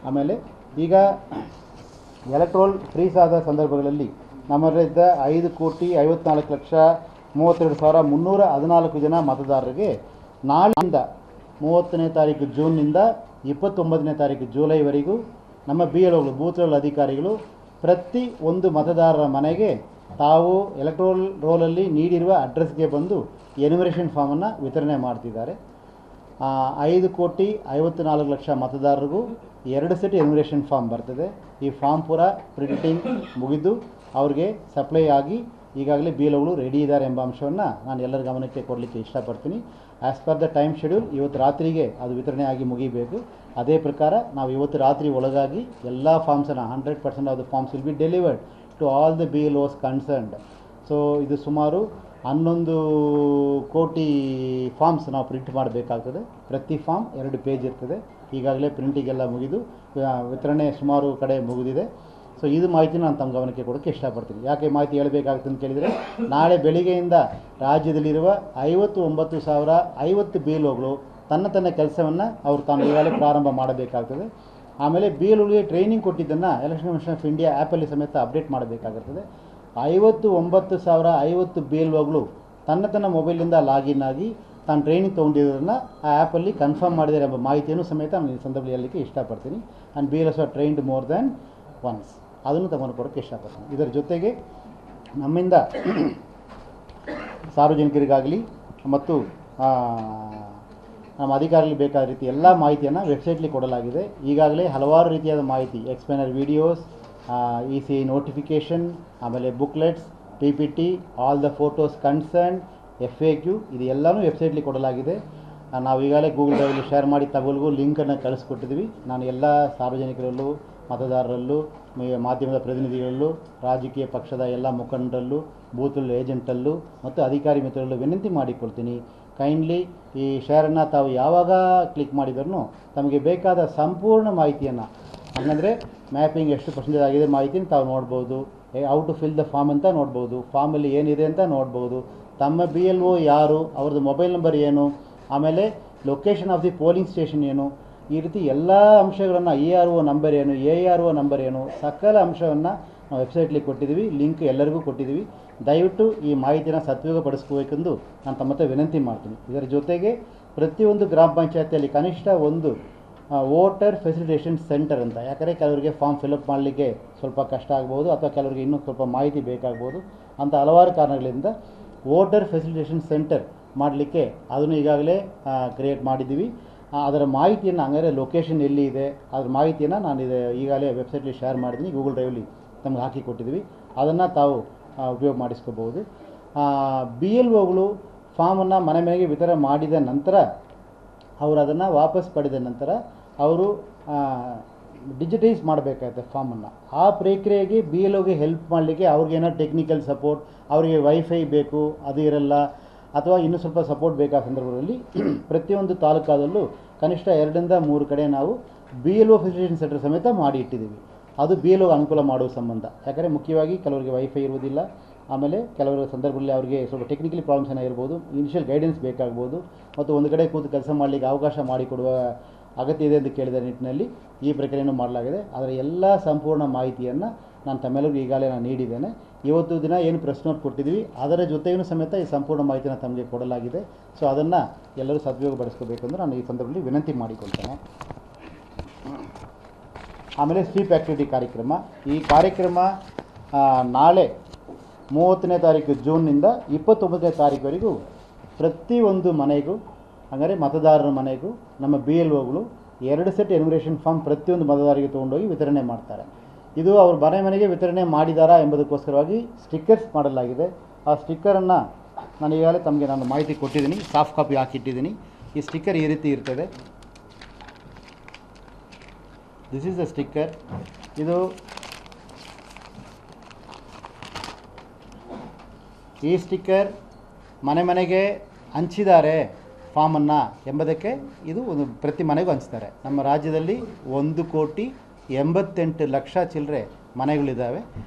ಆಮೇಲೆ ಈಗ electoral freeze ಆದ ಸಂದರ್ಭಗಳಲ್ಲಿ ನಮ್ಮಲ್ಲಿದ್ದ 5,54,32,314 ಜನ ಮತದಾರರಿಗೆ ನಾಳೆಯಿಂದ 30ನೇ ತಾರೀಕು ಜೂನ್ನಿಂದ 29ನೇ ತಾರೀಕು ಜುಲೈವರೆಗೂ ನಮ್ಮ BLOಗಳು ಬೂತ್ ಲೆವೆಲ್ ಅಧಿಕಾರಿಗಳು ಪ್ರತಿ ಒಂದು ಮತದಾರರ ಮನೆಗೆ ತಾವು ಎಲೆಕ್ಟ್ರೋಲ್ ರೋಲಲ್ಲಿ ನೀಡಿರುವ ಅಡ್ರೆಸ್ಗೆ ಬಂದು ಎನ್ಯುಮರೇಷನ್ ಫಾರ್ಮನ್ನು ವಿತರಣೆ ಮಾಡ್ತಿದ್ದಾರೆ. 5,54,00,000 ಮತದಾರರಿಗೂ 2 ಸೆಟ್ ಎನ್ಯುಮರೇಷನ್ ಫಾರ್ಮ್ ಬರ್ತದೆ. ಈ ಫಾರ್ಮ್ ಪೂರ ಪ್ರಿಂಟಿಂಗ್ ಮುಗಿದು ಅವ್ರಿಗೆ ಸಪ್ಲೈ ಆಗಿ ಈಗಾಗಲೇ BLOಗಳು ರೆಡಿ ಇದ್ದಾರೆ ಎಂಬ ಅಂಶವನ್ನು ನಾನು ಎಲ್ಲರ ಗಮನಕ್ಕೆ ಕೊಡಲಿಕ್ಕೆ ಇಷ್ಟಪಡ್ತೀನಿ. As per the time schedule ಇವತ್ತು ರಾತ್ರಿಗೆ ಅದು ವಿತರಣೆ ಆಗಿ ಮುಗಿಬೇಕು. ಅದೇ ಪ್ರಕಾರ ನಾವು ಇವತ್ತು ರಾತ್ರಿ ಒಳಗಾಗಿ ಎಲ್ಲ ಫಾರ್ಮ್ಸನ್ನು 100% of the forms will be delivered to all the BLOs concerned. So ಇದು ಸುಮಾರು 11 ಕೋಟಿ ಫಾರ್ಮ್ಸ್ ನಾವು ಪ್ರಿಂಟ್ ಮಾಡಬೇಕಾಗ್ತದೆ. ಪ್ರತಿ ಫಾರ್ಮ್ 2 ಪೇಜ್ ಇರ್ತದೆ. ಈಗಾಗಲೇ ಪ್ರಿಂಟಿಗೆಲ್ಲ ಮುಗಿದು ವಿತರಣೆ ಸುಮಾರು ಕಡೆ ಮುಗಿದಿದೆ. ಸೊ ಇದು ಮಾಹಿತಿ ನಾನು ತಮ್ಮ ಗಮನಕ್ಕೆ ಕೊಡೋಕ್ಕೆ ಇಷ್ಟಪಡ್ತೀನಿ. ಯಾಕೆ ಮಾಹಿತಿ ಹೇಳಬೇಕಾಗುತ್ತೆ ಅಂತ ಕೇಳಿದರೆ, ನಾಳೆ ಬೆಳಿಗ್ಗೆಯಿಂದ ರಾಜ್ಯದಲ್ಲಿರುವ 59,050 BLOಗಳು ತನ್ನ ಕೆಲಸವನ್ನು ಅವರು ತಾನು ಈಗಾಗಲೇ ಪ್ರಾರಂಭ ಮಾಡಬೇಕಾಗ್ತದೆ. ಆಮೇಲೆ BLOಗಳಿಗೆ ಟ್ರೈನಿಂಗ್ ಕೊಟ್ಟಿದ್ದನ್ನು ಎಲೆಕ್ಷನ್ ಕಮಿಷನ್ ಆಫ್ ಇಂಡಿಯಾ ಆ್ಯಪಲ್ಲಿ ಸಮೇತ ಅಪ್ಡೇಟ್ ಮಾಡಬೇಕಾಗಿರ್ತದೆ. 59,050 BLOಗಳು ತನ್ನ ಮೊಬೈಲಿಂದ ಲಾಗಿನ್ ಆಗಿ ತಾನು ಟ್ರೈನಿಂಗ್ ತೊಗೊಂಡಿರೋದನ್ನು ಆ ಆ್ಯಪಲ್ಲಿ ಕನ್ಫರ್ಮ್ ಮಾಡಿದ್ದಾರೆ ಎಂಬ ಮಾಹಿತಿಯನ್ನು ಸಮೇತ ನಾನು ಈ ಸಂದರ್ಭದಲ್ಲಿ ಹೇಳಲಿಕ್ಕೆ ಇಷ್ಟಪಡ್ತೀನಿ. And BLOs are trained more than once, ಅದನ್ನು ತಗೊಂಡು ಕೊಡೋಕ್ಕೆ ಇಷ್ಟಪಡ್ತೀನಿ. ಇದರ ಜೊತೆಗೆ ನಮ್ಮಿಂದ ಸಾರ್ವಜನಿಕರಿಗಾಗಲಿ ಮತ್ತು ನಮ್ಮ ಅಧಿಕಾರಿಗಳಿಗೆ ಬೇಕಾದ ರೀತಿ ಎಲ್ಲ ಮಾಹಿತಿಯನ್ನು ವೆಬ್ಸೈಟ್ಲಿ ಕೊಡಲಾಗಿದೆ. ಈಗಾಗಲೇ ಹಲವಾರು ರೀತಿಯಾದ ಮಾಹಿತಿ, ಎಕ್ಸ್ಪ್ಲೇನರ್ ವಿಡಿಯೋಸ್, EC ನೋಟಿಫಿಕೇಷನ್, ಆಮೇಲೆ booklets, PPT, all the photos concern, FAQ ಇದು ಎಲ್ಲನೂ ವೆಬ್ಸೈಟ್ಲಿ ಕೊಡಲಾಗಿದೆ. ನಾವು ಈಗಾಗಲೇ ಗೂಗಲ್ ಡ್ರೈವಲ್ಲಿ ಶೇರ್ ಮಾಡಿ ತಗೊಳ್ಗೂ ಲಿಂಕನ್ನು ಕಳಿಸ್ಕೊಟ್ಟಿದ್ವಿ. ನಾನು ಎಲ್ಲ ಸಾರ್ವಜನಿಕರಲ್ಲೂ, ಮತದಾರರಲ್ಲೂ, ಮಾಧ್ಯಮದ ಪ್ರತಿನಿಧಿಗಳಲ್ಲೂ, ರಾಜಕೀಯ ಪಕ್ಷದ ಎಲ್ಲ ಮುಖಂಡರಲ್ಲೂ, ಬೂತ್ ಏಜೆಂಟಲ್ಲೂ ಮತ್ತು ಅಧಿಕಾರಿ ಮಿತ್ರರಲ್ಲೂ ವಿನಂತಿ ಮಾಡಿಕೊಳ್ತೀನಿ. ಕೈಂಡ್ಲಿ ಈ ಶೇರನ್ನು ತಾವು ಯಾವಾಗ ಕ್ಲಿಕ್ ಮಾಡಿದ್ರೂ ತಮಗೆ ಬೇಕಾದ ಸಂಪೂರ್ಣ ಮಾಹಿತಿಯನ್ನು, ಹಾಗಂದರೆ ಮ್ಯಾಪಿಂಗ್ ಎಷ್ಟು ಪರ್ಸೆಂಟೇಜ್ ಆಗಿದೆ ಮಾಹಿತಿನ ತಾವು ನೋಡ್ಬೋದು, how to fill the form ಅಂತ ನೋಡ್ಬೋದು, ಫಾರ್ಮಲ್ಲಿ ಏನಿದೆ ಅಂತ ನೋಡ್ಬೋದು, ತಮ್ಮ BLO ಯಾರು, ಅವ್ರದ್ದು ಮೊಬೈಲ್ ನಂಬರ್ ಏನು, ಆಮೇಲೆ location of the polling station ಏನು, ಈ ರೀತಿ ಎಲ್ಲ ಅಂಶಗಳನ್ನು, ERO ನಂಬರ್ ಏನು, ARO ನಂಬರ್ ಏನು, ಸಕಲ ಅಂಶವನ್ನು ನಾವು ವೆಬ್ಸೈಟ್ಲಿ ಕೊಟ್ಟಿದ್ದೀವಿ. ಲಿಂಕ್ ಎಲ್ಲರಿಗೂ ಕೊಟ್ಟಿದ್ದೀವಿ. ದಯವಿಟ್ಟು ಈ ಮಾಹಿತಿನ ಸದುಪಯೋಗಪಡಿಸ್ಕೋಬೇಕೆಂದು ನಾನು ತಮ್ಮ ಹತ್ರ ವಿನಂತಿ ಮಾಡ್ತೀನಿ. ಇದರ ಜೊತೆಗೆ ಪ್ರತಿಯೊಂದು ಗ್ರಾಮ ಪಂಚಾಯತಿಯಲ್ಲಿ ಕನಿಷ್ಠ ಒಂದು ವೋಟರ್ ಫೆಸಿಲಿಟೇಷನ್ ಸೆಂಟರ್ ಅಂತ, ಯಾಕಂದರೆ ಕೆಲವರಿಗೆ ಫಾರ್ಮ್ ಫಿಲಪ್ ಮಾಡಲಿಕ್ಕೆ ಸ್ವಲ್ಪ ಕಷ್ಟ ಆಗ್ಬೋದು ಅಥವಾ ಕೆಲವರಿಗೆ ಇನ್ನೂ ಸ್ವಲ್ಪ ಮಾಹಿತಿ ಬೇಕಾಗ್ಬೋದು ಅಂತ ಹಲವಾರು ಕಾರಣಗಳಿಂದ ವೋಟರ್ ಫೆಸಿಲಿಟೇಷನ್ ಸೆಂಟರ್ ಮಾಡಲಿಕ್ಕೆ ಅದನ್ನು ಈಗಾಗಲೇ ಕ್ರಿಯೇಟ್ ಮಾಡಿದ್ದೀವಿ. ಅದರ ಮಾಹಿತಿಯನ್ನು, ಹಂಗಾರೆ ಲೊಕೇಶನ್ ಎಲ್ಲಿ ಇದೆ ಅದರ ಮಾಹಿತಿಯನ್ನು ನಾನು ಈಗಾಗಲೇ ವೆಬ್ಸೈಟ್ಲಿ ಶೇರ್ ಮಾಡಿದ್ದೀನಿ, ಗೂಗಲ್ ಡ್ರೈವಲ್ಲಿ ತಮಗೆ ಹಾಕಿ ಕೊಟ್ಟಿದ್ದೀವಿ. ಅದನ್ನು ತಾವು ಉಪಯೋಗ ಮಾಡಿಸ್ಕೋಬೋದು. BLOಗಳು ಫಾರ್ಮನ್ನು ಮನೆಗೆ ವಿತರಣೆ ಮಾಡಿದ ನಂತರ ಅವರು ಅದನ್ನು ವಾಪಸ್ ಪಡೆದ ನಂತರ ಅವರು ಡಿಜಿಟೈಸ್ ಮಾಡಬೇಕಾಗುತ್ತೆ ಫಾರ್ಮನ್ನು. ಆ ಪ್ರಕ್ರಿಯೆಗೆ BLOಗೆ ಹೆಲ್ಪ್ ಮಾಡಲಿಕ್ಕೆ ಅವ್ರಿಗೇನೋ ಟೆಕ್ನಿಕಲ್ ಸಪೋರ್ಟ್, ಅವರಿಗೆ ವೈಫೈ ಬೇಕು ಅದು ಇರಲ್ಲ, ಅಥವಾ ಇನ್ನೂ ಸ್ವಲ್ಪ ಸಪೋರ್ಟ್ ಬೇಕಾದ ಸಂದರ್ಭದಲ್ಲಿ ಪ್ರತಿಯೊಂದು ತಾಲೂಕಾದಲ್ಲೂ ಕನಿಷ್ಠ 2ರಿಂದ 3 ಕಡೆ ನಾವು BLO ಫೆಸಿಲಿಟೇಷನ್ ಸೆಂಟರ್ ಸಮೇತ ಮಾಡಿ ಇಟ್ಟಿದ್ದೀವಿ. ಅದು BLOಗೆ ಅನುಕೂಲ ಮಾಡುವ ಸಂಬಂಧ. ಯಾಕಂದರೆ ಮುಖ್ಯವಾಗಿ ಕೆಲವರಿಗೆ ವೈಫೈ ಇರುವುದಿಲ್ಲ, ಆಮೇಲೆ ಕೆಲವರ ಸಂದರ್ಭದಲ್ಲಿ ಅವರಿಗೆ ಸ್ವಲ್ಪ ಟೆಕ್ನಿಕಲಿ ಪ್ರಾಬ್ಲಮ್ಸ್ ಏನೋ ಇರ್ಬೋದು, ಇನಿಷಿಯಲ್ ಗೈಡೆನ್ಸ್ ಬೇಕಾಗ್ಬೋದು, ಮತ್ತು ಒಂದು ಕಡೆ ಕೂತು ಕೆಲಸ ಮಾಡಲಿಕ್ಕೆ ಅವಕಾಶ ಮಾಡಿಕೊಡುವ ಅಗತ್ಯ ಇದೆ ಅಂತ ಕೇಳಿದ ನಿಟ್ಟಿನಲ್ಲಿ ಈ ಪ್ರಕ್ರಿಯೆಯನ್ನು ಮಾಡಲಾಗಿದೆ. ಅದರ ಎಲ್ಲ ಸಂಪೂರ್ಣ ಮಾಹಿತಿಯನ್ನು ನಾನು ತಮ್ಮೆಲ್ಲರಿಗೂ ಈಗಾಗಲೇ ನಾನು ನೀಡಿದ್ದೇನೆ. ಇವತ್ತು ದಿನ ಏನು ಪ್ರೆಸ್ ನೋಟ್ ಕೊಟ್ಟಿದ್ದೀವಿ ಅದರ ಜೊತೆಗೂ ಸಮೇತ ಈ ಸಂಪೂರ್ಣ ಮಾಹಿತಿಯನ್ನು ತಮಗೆ ಕೊಡಲಾಗಿದೆ. ಸೊ ಅದನ್ನು ಎಲ್ಲರೂ ಸದುಪಯೋಗಪಡಿಸ್ಕೋಬೇಕು ಎಂದು ನಾನು ಈ ಸಂದರ್ಭದಲ್ಲಿ ವಿನಂತಿ ಮಾಡಿಕೊಳ್ತೇನೆ. ಆಮೇಲೆ ಸ್ವೀಪ್ ಆ್ಯಕ್ಟಿವಿಟಿ ಕಾರ್ಯಕ್ರಮ, ಈ ಕಾರ್ಯಕ್ರಮ ನಾಳೆ 30ನೇ ತಾರೀಕು ಜೂನ್ನಿಂದ 29ನೇ ತಾರೀಕುವರೆಗೂ ಪ್ರತಿಯೊಂದು ಮನೆಗೂ, ಹಾಗಾದರೆ ಮತದಾರರ ಮನೆಗೂ ನಮ್ಮ BLOಗಳು 2 ಸೆಟ್ ಎನ್ಯುಮರೇಷನ್ ಫಾರ್ಮ್ ಪ್ರತಿಯೊಂದು ಮತದಾರರಿಗೆ ತೊಗೊಂಡೋಗಿ ವಿತರಣೆ ಮಾಡ್ತಾರೆ. ಇದು ಅವರು ಮನೆಗೆ ವಿತರಣೆ ಮಾಡಿದಾರಾ ಎಂಬುದಕ್ಕೋಸ್ಕರವಾಗಿ ಸ್ಟಿಕ್ಕರ್ಸ್ ಮಾಡಲಾಗಿದೆ. ಆ ಸ್ಟಿಕ್ಕರನ್ನು ನಾನು ಈಗಾಗಲೇ ತಮಗೆ ನಾನು ಮಾಹಿತಿ ಕೊಟ್ಟಿದ್ದೀನಿ, ಸಾಫ್ಟ್ ಕಾಪಿ ಹಾಕಿಟ್ಟಿದ್ದೀನಿ. ಈ ಸ್ಟಿಕ್ಕರ್ ಈ ರೀತಿ ಇರ್ತದೆ. This is the sticker. ಇದು ಈ ಸ್ಟಿಕ್ಕರ್ ಮನೆಗೆ ಹಂಚಿದ್ದಾರೆ ಫಾರ್ಮನ್ನು ಎಂಬುದಕ್ಕೆ ಇದು ಒಂದು ಪ್ರತಿ ಮನೆಗೂ ಹಂಚ್ತಾರೆ. ನಮ್ಮ ರಾಜ್ಯದಲ್ಲಿ 1,88,00,000 ಚಿಲ್ಲರೆ ಮನೆಗಳಿದ್ದಾವೆ.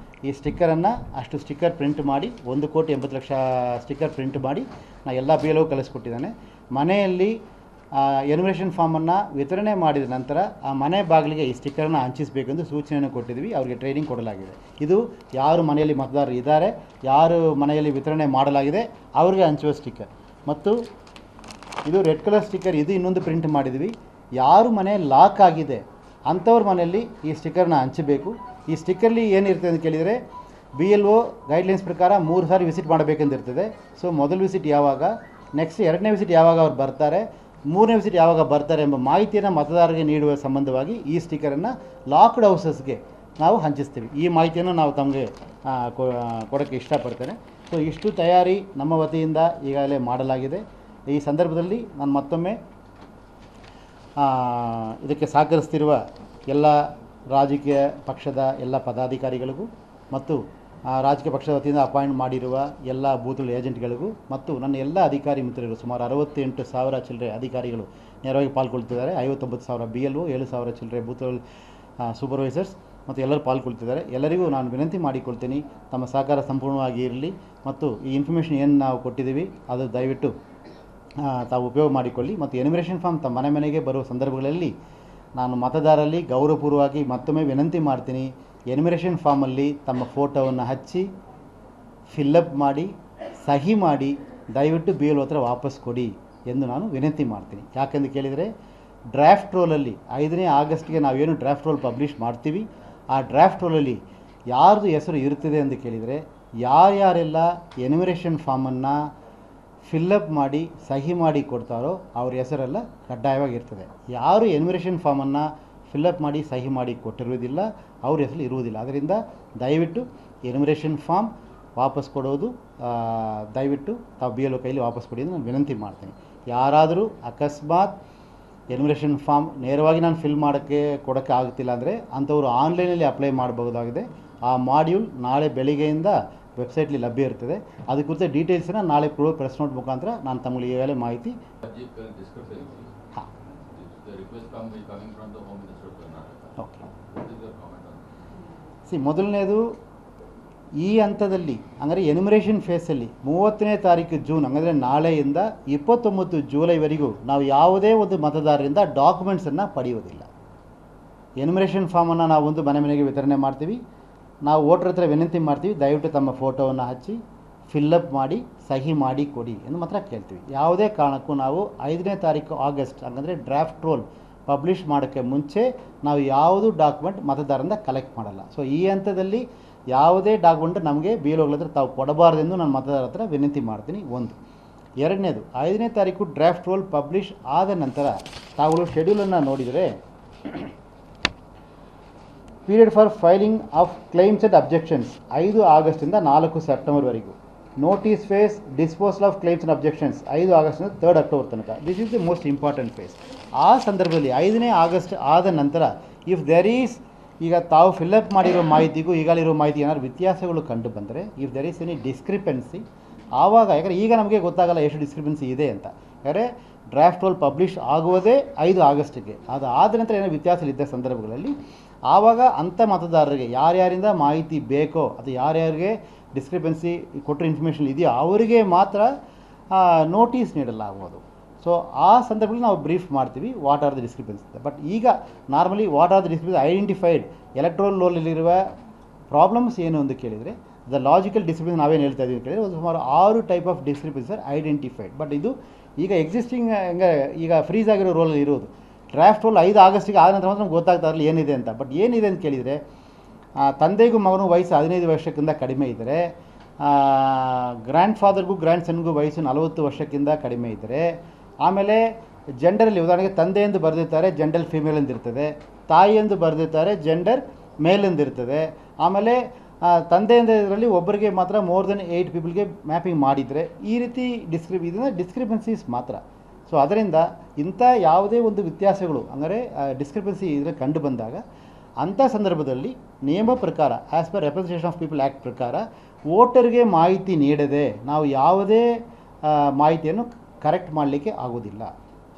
ಈ ಸ್ಟಿಕ್ಕರನ್ನು ಅಷ್ಟು ಸ್ಟಿಕ್ಕರ್ ಪ್ರಿಂಟ್ ಮಾಡಿ 1,80,00,000 ಸ್ಟಿಕ್ಕರ್ ಪ್ರಿಂಟ್ ಮಾಡಿ ನಾನು ಎಲ್ಲ BLO ಕಳಿಸ್ಕೊಟ್ಟಿದ್ದಾನೆ. ಮನೆಯಲ್ಲಿ ಎನ್ಯುಮರೇಷನ್ ಫಾರ್ಮನ್ನು ವಿತರಣೆ ಮಾಡಿದ ನಂತರ ಆ ಮನೆ ಬಾಗಿಲಿಗೆ ಈ ಸ್ಟಿಕ್ಕರನ್ನು ಹಂಚಿಸಬೇಕೆಂದು ಸೂಚನೆಯನ್ನು ಕೊಟ್ಟಿದ್ವಿ. ಅವರಿಗೆ ಟ್ರೈನಿಂಗ್ ಕೊಡಲಾಗಿದೆ. ಇದು ಯಾರು ಮನೆಯಲ್ಲಿ ಮತದಾರರು ಇದ್ದಾರೆ, ಯಾರು ಮನೆಯಲ್ಲಿ ವಿತರಣೆ ಮಾಡಲಾಗಿದೆ ಅವರಿಗೆ ಹಂಚುವ ಸ್ಟಿಕ್ಕರ್. ಮತ್ತು ಇದು ರೆಡ್ ಕಲರ್ ಸ್ಟಿಕ್ಕರ್, ಇದು ಇನ್ನೊಂದು ಪ್ರಿಂಟ್ ಮಾಡಿದ್ವಿ. ಯಾರು ಮನೆ ಲಾಕ್ ಆಗಿದೆ ಅಂಥವ್ರ ಮನೆಯಲ್ಲಿ ಈ ಸ್ಟಿಕ್ಕರ್ನ ಹಂಚಬೇಕು. ಈ ಸ್ಟಿಕ್ಕರ್ಲಿ ಏನಿರ್ತದೆ ಅಂತ ಕೇಳಿದರೆ BLO ಗೈಡ್ಲೈನ್ಸ್ ಪ್ರಕಾರ 3 ಸಾರಿ ವಿಸಿಟ್ ಮಾಡಬೇಕೆಂದಿರ್ತದೆ. ಸೊ ಮೊದಲ ವಿಸಿಟ್ ಯಾವಾಗ, ನೆಕ್ಸ್ಟ್ 2ನೇ ವಿಸಿಟ್ ಯಾವಾಗ ಅವ್ರು ಬರ್ತಾರೆ, 3ನೇ ವಿಸಿಟ್ ಯಾವಾಗ ಬರ್ತಾರೆ ಎಂಬ ಮಾಹಿತಿಯನ್ನು ಮತದಾರರಿಗೆ ನೀಡುವ ಸಂಬಂಧವಾಗಿ ಈ ಸ್ಟಿಕ್ಕರನ್ನು ಲಾಕ್ಡ್ ಹೌಸಸ್ಗೆ ನಾವು ಹಂಚಿಸ್ತೀವಿ. ಈ ಮಾಹಿತಿಯನ್ನು ನಾವು ತಮಗೆ ಕೊಡೋಕ್ಕೆ ಇಷ್ಟಪಡ್ತೇನೆ. ಸೊ ಇಷ್ಟು ತಯಾರಿ ನಮ್ಮ ವತಿಯಿಂದ ಈಗಾಗಲೇ ಮಾಡಲಾಗಿದೆ. ಈ ಸಂದರ್ಭದಲ್ಲಿ ನಾನು ಮತ್ತೊಮ್ಮೆ ಇದಕ್ಕೆ ಸಹಕರಿಸ್ತಿರುವ ಎಲ್ಲ ರಾಜಕೀಯ ಪಕ್ಷದ ಎಲ್ಲ ಪದಾಧಿಕಾರಿಗಳಿಗೂ ಮತ್ತು ರಾಜಕೀಯ ಪಕ್ಷದ ವತಿಯಿಂದ ಅಪಾಯಿಂಟ್ ಮಾಡಿರುವ ಎಲ್ಲ ಬೂತ್ಗಳ ಏಜೆಂಟ್ಗಳಿಗೂ ಮತ್ತು ನನ್ನ ಎಲ್ಲ ಅಧಿಕಾರಿ ಮಿತ್ರರು ಸುಮಾರು 68,000 ಚಿಲ್ಲರೆ ಅಧಿಕಾರಿಗಳು ನೇರವಾಗಿ ಪಾಲ್ಗೊಳ್ತಿದ್ದಾರೆ. 59,000 BLO, 7,000 ಚಿಲ್ಲರೆ ಬೂತ್ ಸೂಪರ್ವೈಸರ್ಸ್ ಮತ್ತು ಎಲ್ಲರೂ ಪಾಲ್ಗೊಳ್ತಿದ್ದಾರೆ. ಎಲ್ಲರಿಗೂ ನಾನು ವಿನಂತಿ ಮಾಡಿಕೊಳ್ತೀನಿ, ತಮ್ಮ ಸಹಕಾರ ಸಂಪೂರ್ಣವಾಗಿ ಇರಲಿ ಮತ್ತು ಈ ಇನ್ಫಾರ್ಮೇಷನ್ ಏನು ನಾವು ಕೊಟ್ಟಿದ್ದೀವಿ ಅದು ದಯವಿಟ್ಟು ತಾವು ಉಪಯೋಗ ಮಾಡಿಕೊಳ್ಳಿ. ಮತ್ತು ಎನ್ಯುಮರೇಷನ್ ಫಾರ್ಮ್ ತಮ್ಮ ಮನೆಗೆ ಬರುವ ಸಂದರ್ಭಗಳಲ್ಲಿ ನಾನು ಮತದಾರರಲ್ಲಿ ಗೌರವಪೂರ್ವವಾಗಿ ಮತ್ತೊಮ್ಮೆ ವಿನಂತಿ ಮಾಡ್ತೀನಿ, ಎನ್ಯುಮರೇಷನ್ ಫಾರ್ಮಲ್ಲಿ ತಮ್ಮ ಫೋಟೋವನ್ನು ಹಚ್ಚಿ ಫಿಲ್ಲಪ್ ಮಾಡಿ ಸಹಿ ಮಾಡಿ ದಯವಿಟ್ಟು BLO ಹತ್ರ ವಾಪಸ್ ಕೊಡಿ ಎಂದು ನಾನು ವಿನಂತಿ ಮಾಡ್ತೀನಿ. ಯಾಕೆಂದು ಕೇಳಿದರೆ ಡ್ರಾಫ್ಟ್ ರೋಲಲ್ಲಿ 5ನೇ ಆಗಸ್ಟ್ಗೆ ನಾವೇನು ಡ್ರಾಫ್ಟ್ ರೋಲ್ ಪಬ್ಲಿಷ್ ಮಾಡ್ತೀವಿ, ಆ ಡ್ರಾಫ್ಟ್ ರೋಲಲ್ಲಿ ಯಾರ್ದು ಹೆಸರು ಇರ್ತದೆ ಎಂದು ಕೇಳಿದರೆ ಯಾರ್ಯಾರೆಲ್ಲ ಎನ್ಯುಮರೇಷನ್ ಫಾರ್ಮನ್ನು ಫಿಲ್ಲಪ್ ಮಾಡಿ ಸಹಿ ಮಾಡಿ ಕೊಡ್ತಾರೋ ಅವ್ರ ಹೆಸರೆಲ್ಲ ಕಡ್ಡಾಯವಾಗಿರ್ತದೆ. ಯಾರು ಎನ್ಯುಮರೇಷನ್ ಫಾರ್ಮನ್ನು ಫಿಲ್ಲಪ್ ಮಾಡಿ ಸಹಿ ಮಾಡಿ ಕೊಟ್ಟಿರುವುದಿಲ್ಲ ಅವ್ರ ಹೆಸರು ಇರುವುದಿಲ್ಲ. ಅದರಿಂದ ದಯವಿಟ್ಟು ಎನ್ಯುಮರೇಷನ್ ಫಾರ್ಮ್ ವಾಪಸ್ ಕೊಡೋದು ದಯವಿಟ್ಟು ತಾವು BLO ಕೈಲಿ ವಾಪಸ್ ಕೊಡಿ ಅಂತ ನಾನು ವಿನಂತಿ ಮಾಡ್ತೀನಿ. ಯಾರಾದರೂ ಅಕಸ್ಮಾತ್ ಎನ್ಯುಮರೇಷನ್ ಫಾರ್ಮ್ ನೇರವಾಗಿ ನಾನು ಫಿಲ್ ಕೊಡೋಕ್ಕೆ ಆಗುತ್ತಿಲ್ಲ ಅಂದರೆ ಅಂಥವರು ಆನ್ಲೈನಲ್ಲಿ ಅಪ್ಲೈ ಮಾಡಬಹುದಾಗಿದೆ. ಆ ಮಾಡ್ಯೂಲ್ ನಾಳೆ ಬೆಳಿಗ್ಗೆಯಿಂದ ವೆಬ್ಸೈಟ್ಲಿ ಲಭ್ಯ ಇರ್ತದೆ. ಅದರ ಕುರಿತ ಡೀಟೇಲ್ಸನ್ನು ನಾಳೆ ಪ್ರೆಸ್ ನೋಟ್ ಮುಖಾಂತರ ನಾನು ತಮಗೆ ಈಗಾಗಲೇ ಮಾಹಿತಿ ಮೊದಲನೇದು ಈ ಹಂತದಲ್ಲಿ ಅಂದರೆ ಎನ್ಯುಮರೇಷನ್ ಫೇಸಲ್ಲಿ 30ನೇ ತಾರೀಕು ಜೂನ್ ಅಂದರೆ ನಾಳೆಯಿಂದ 29 ಜುಲೈವರೆಗೂ ನಾವು ಯಾವುದೇ ಒಂದು ಮತದಾರರಿಂದ ಡಾಕ್ಯುಮೆಂಟ್ಸನ್ನು ಪಡೆಯೋದಿಲ್ಲ. ಎನ್ಯುಮರೇಷನ್ ಫಾರ್ಮನ್ನು ನಾವು ಒಂದು ಮನೆಗೆ ವಿತರಣೆ ಮಾಡ್ತೀವಿ. ನಾವು ವೋಟರ್ ಹತ್ರ ವಿನಂತಿ ಮಾಡ್ತೀವಿ, ದಯವಿಟ್ಟು ತಮ್ಮ ಫೋಟೋವನ್ನು ಹಚ್ಚಿ ಫಿಲ್ಲಪ್ ಮಾಡಿ ಸಹಿ ಮಾಡಿ ಕೊಡಿ ಎಂದು ಮಾತ್ರ ಕೇಳ್ತೀವಿ. ಯಾವುದೇ ಕಾರಣಕ್ಕೂ ನಾವು 5ನೇ ತಾರೀಕು ಆಗಸ್ಟ್ ಅಂದರೆ ಡ್ರಾಫ್ಟ್ ರೋಲ್ ಪಬ್ಲಿಷ್ ಮಾಡೋಕ್ಕೆ ಮುಂಚೆ ನಾವು ಯಾವುದೂ ಡಾಕ್ಯುಮೆಂಟ್ ಮತದಾರರಿಂದ ಕಲೆಕ್ಟ್ ಮಾಡಲ್ಲ. ಸೊ ಈ ಹಂತದಲ್ಲಿ ಯಾವುದೇ ಡಾಕ್ಯುಮೆಂಟ್ ನಮಗೆ BLOಗಳ ಹತ್ರ ತಾವು ಕೊಡಬಾರ್ದೆಂದು ನಾನು ಮತದಾರರ ಹತ್ರ ವಿನಂತಿ ಮಾಡ್ತೀನಿ. ಒಂದು. ಎರಡನೇದು, 5ನೇ ತಾರೀಕು ಡ್ರಾಫ್ಟ್ ರೋಲ್ ಪಬ್ಲಿಷ್ ಆದ ನಂತರ ತಾವುಗಳು ಶೆಡ್ಯೂಲನ್ನು ನೋಡಿದರೆ period for filing of claims and objections 5 ಆಗಸ್ಟಿಂದ 4 ಸೆಪ್ಟೆಂಬರ್ವರೆಗೂ. Notice phase disposal of claims and objections 5 ಆಗಸ್ಟಿಂದ 3 ಅಕ್ಟೋಬರ್ ತನಕ. This is the most important phase. ಆ ಸಂದರ್ಭದಲ್ಲಿ 5ನೇ ಆಗಸ್ಟ್ ಆದ ನಂತರ ಇಫ್ ದೆರ್ ಈಸ್ ಈಗ ತಾವು ಫಿಲ್ಲಪ್ ಮಾಡಿರೋ ಮಾಹಿತಿಗೂ ಈಗಾಗಲಿರೋ ಮಾಹಿತಿ ಏನಾದ್ರು ವ್ಯತ್ಯಾಸಗಳು ಕಂಡು ಬಂದರೆ if there is any discrepancy ಆವಾಗ, ಯಾಕಂದರೆ ಈಗ ನಮಗೆ ಗೊತ್ತಾಗಲ್ಲ ಎಷ್ಟು ಡಿಸ್ಕ್ರಿಪೆನ್ಸಿ ಇದೆ ಅಂತ. ಯಾಕಂದರೆ ಡ್ರಾಫ್ಟ್ ರೋಲ್ ಪಬ್ಲಿಷ್ ಆಗುವುದೇ 5 ಆಗಸ್ಟಿಗೆ. ಅದು ಆದ ನಂತರ ಏನೋ ವ್ಯತ್ಯಾಸಗಳಿದ್ದ ಸಂದರ್ಭಗಳಲ್ಲಿ ಆವಾಗ ಅಂಥ ಮತದಾರರಿಗೆ ಯಾರ್ಯಾರಿಂದ ಮಾಹಿತಿ ಬೇಕೋ ಅದು ಯಾರ್ಯಾರಿಗೆ ಡಿಸ್ಕ್ರಿಪೆನ್ಸಿ ಕೊಟ್ಟರೆ ಇನ್ಫಾರ್ಮೇಷನ್ ಇದೆಯೋ ಅವರಿಗೆ ಮಾತ್ರ ನೋಟಿಸ್ ನೀಡಲಾಗುವುದು. ಸೊ ಆ ಸಂದರ್ಭದಲ್ಲಿ ನಾವು ಬ್ರೀಫ್ ಮಾಡ್ತೀವಿ what are the discrepancy. But ಈಗ normally what are the discrepancy identified electoral ರೋಲಲ್ಲಿರುವ ಪ್ರಾಬ್ಲಮ್ಸ್ ಏನು ಅಂತ ಕೇಳಿದರೆ ದ ಲಾಜಿಕಲ್ ಡಿಸ್ಕ್ರಿಪೆನ್ಸಿ ನಾವೇನು ಹೇಳ್ತಾ ಇದ್ದೀವಿ ಕೇಳಿದರೆ ಒಂದು ಸುಮಾರು 6 type of discrepancy are identified. But ಇದು ಈಗ ಎಕ್ಸಿಸ್ಟಿಂಗ್ ಹಂಗೆ ಈಗ ಫ್ರೀಸ್ ಆಗಿರೋ ರೋಲಲ್ಲಿ ಇರೋದು. ಡ್ರಾಫ್ಟ್ ರೋಲ್ 5 ಆಗಸ್ಟಿಗೆ ಆದ ನಂತರ ಮಾತ್ರ ನಮ್ಗೆ ಗೊತ್ತಾಗ್ತಾ ಇರಲಿಲ್ಲ ಏನಿದೆ ಅಂತ. ಬಟ್ ಏನಿದೆ ಅಂತ ಕೇಳಿದರೆ ತಂದೆಗೂ ಮಗನೂ ವಯಸ್ಸು 15 ವರ್ಷಕ್ಕಿಂತ ಕಡಿಮೆ ಇದ್ದರೆ, ಗ್ರ್ಯಾಂಡ್ ಫಾದರ್ಗೂ ಗ್ರ್ಯಾಂಡ್ ಸನ್ಗೂ ವಯಸ್ಸು 40 ವರ್ಷಕ್ಕಿಂತ ಕಡಿಮೆ ಇದ್ದರೆ, ಆಮೇಲೆ ಜೆಂಡರಲ್ಲಿ ಉದಾಹರಣೆಗೆ ತಂದೆ ಎಂದು ಬರೆದಿರ್ತಾರೆ ಜೆಂಡರ್ ಫಿಮೇಲ್ ಎಂದಿರ್ತದೆ, ತಾಯಿ ಎಂದು ಬರೆದಿರ್ತಾರೆ ಜೆಂಡರ್ ಮೇಲ್ ಎಂದಿರ್ತದೆ. ಆಮೇಲೆ ತಂದೆಯಿಂದ ಇದರಲ್ಲಿ ಒಬ್ಬರಿಗೆ ಮಾತ್ರ ಮೋರ್ ದೆನ್ 8 ಪೀಪಲ್ಗೆ ಮ್ಯಾಪಿಂಗ್ ಮಾಡಿದರೆ ಈ ರೀತಿ ಇದನ್ನು ಡಿಸ್ಕ್ರಿಪೆನ್ಸೀಸ್ ಮಾತ್ರ. ಸೊ ಅದರಿಂದ ಇಂಥ ಯಾವುದೇ ಒಂದು ವ್ಯತ್ಯಾಸಗಳು ಅಂದರೆ ಡಿಸ್ಕ್ರಿಪೆನ್ಸಿ ಇದರಲ್ಲಿ ಕಂಡು ಬಂದಾಗ ಅಂಥ ಸಂದರ್ಭದಲ್ಲಿ ನಿಯಮ ಪ್ರಕಾರ as per representation of people act ಪ್ರಕಾರ ವೋಟರ್ಗೆ ಮಾಹಿತಿ ನೀಡದೆ ನಾವು ಯಾವುದೇ ಮಾಹಿತಿಯನ್ನು ಕರೆಕ್ಟ್ ಮಾಡಲಿಕ್ಕೆ ಆಗೋದಿಲ್ಲ.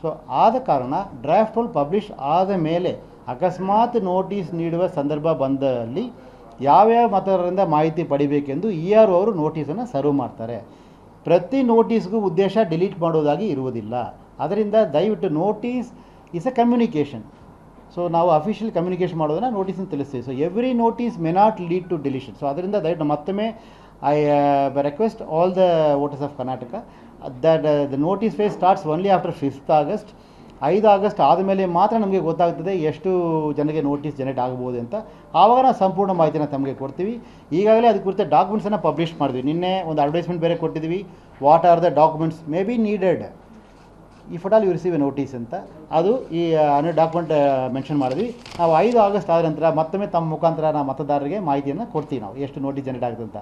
ಸೊ ಆದ ಕಾರಣ ಡ್ರಾಫ್ಟ್ ರೋಲ್ ಪಬ್ಲಿಷ್ ಆದ ಮೇಲೆ ಅಕಸ್ಮಾತ್ ನೋಟಿಸ್ ನೀಡುವ ಸಂದರ್ಭ ಬಂದಲ್ಲಿ ಯಾವ್ಯಾವ ಮತದಾರರಿಂದ ಮಾಹಿತಿ ಪಡಿಬೇಕೆಂದು ERO ಅವರು ನೋಟಿಸನ್ನು ಸರ್ವ್ ಮಾಡ್ತಾರೆ. ಪ್ರತಿ ನೋಟಿಸ್ಗೂ ಉದ್ದೇಶ ಡಿಲೀಟ್ ಮಾಡೋದಾಗಿ ಇರುವುದಿಲ್ಲ. ಅದರಿಂದ ದಯವಿಟ್ಟು notice is a communication. So ನಾವು ಅಫಿಷಿಯಲ್ ಕಮ್ಯುನಿಕೇಷನ್ ಮಾಡೋದನ್ನು ನೋಟಿಸನ್ನು ತಿಳಿಸ್ತೀವಿ. So every notice may not lead to deletion. So ಅದರಿಂದ ದಯವಿಟ್ಟು ಮತ್ತೊಮ್ಮೆ I request all the voters of Karnataka that the notice phase starts only after 5th August. 5 August ಆದಮೇಲೆ ಮಾತ್ರ ನಮಗೆ ಗೊತ್ತಾಗ್ತದೆ ಎಷ್ಟು ಜನರಿಗೆ ನೋಟಿಸ್ ಜನರೇಟ್ ಆಗ್ಬೋದು ಅಂತ. ಆವಾಗ ನಾವು ಸಂಪೂರ್ಣ ಮಾಹಿತಿನ ತಮಗೆ ಕೊಡ್ತೀವಿ. ಈಗಾಗಲೇ ಅದಕ್ಕೆ ಕುರಿತ ಡಾಕ್ಯುಮೆಂಟ್ಸನ್ನು ಪಬ್ಲಿಷ್ ಮಾಡಿದ್ವಿ. ನಿನ್ನೆ ಒಂದು ಅಡ್ವರ್ಟೈಸ್ಮೆಂಟ್ ಬೇರೆ ಕೊಟ್ಟಿದ್ವಿ, what are the documents may be needed if at all you receive a notice ಅಂತ. ಅದು ಈ ಡಾಕ್ಯುಮೆಂಟ್ ಮೆನ್ಷನ್ ಮಾಡಿದ್ವಿ. ನಾವು 5 ಆಗಸ್ಟ್ ಆದ ನಂತರ ಮತ್ತೊಮ್ಮೆ ತಮ್ಮ ಮುಖಾಂತರ ನಾವು ಮತದಾರರಿಗೆ ಮಾಹಿತಿಯನ್ನು ಕೊಡ್ತೀವಿ, ನಾವು ಎಷ್ಟು ನೋಟಿಸ್ ಜನರೇಟ್ ಆಗುತ್ತೆ ಅಂತ.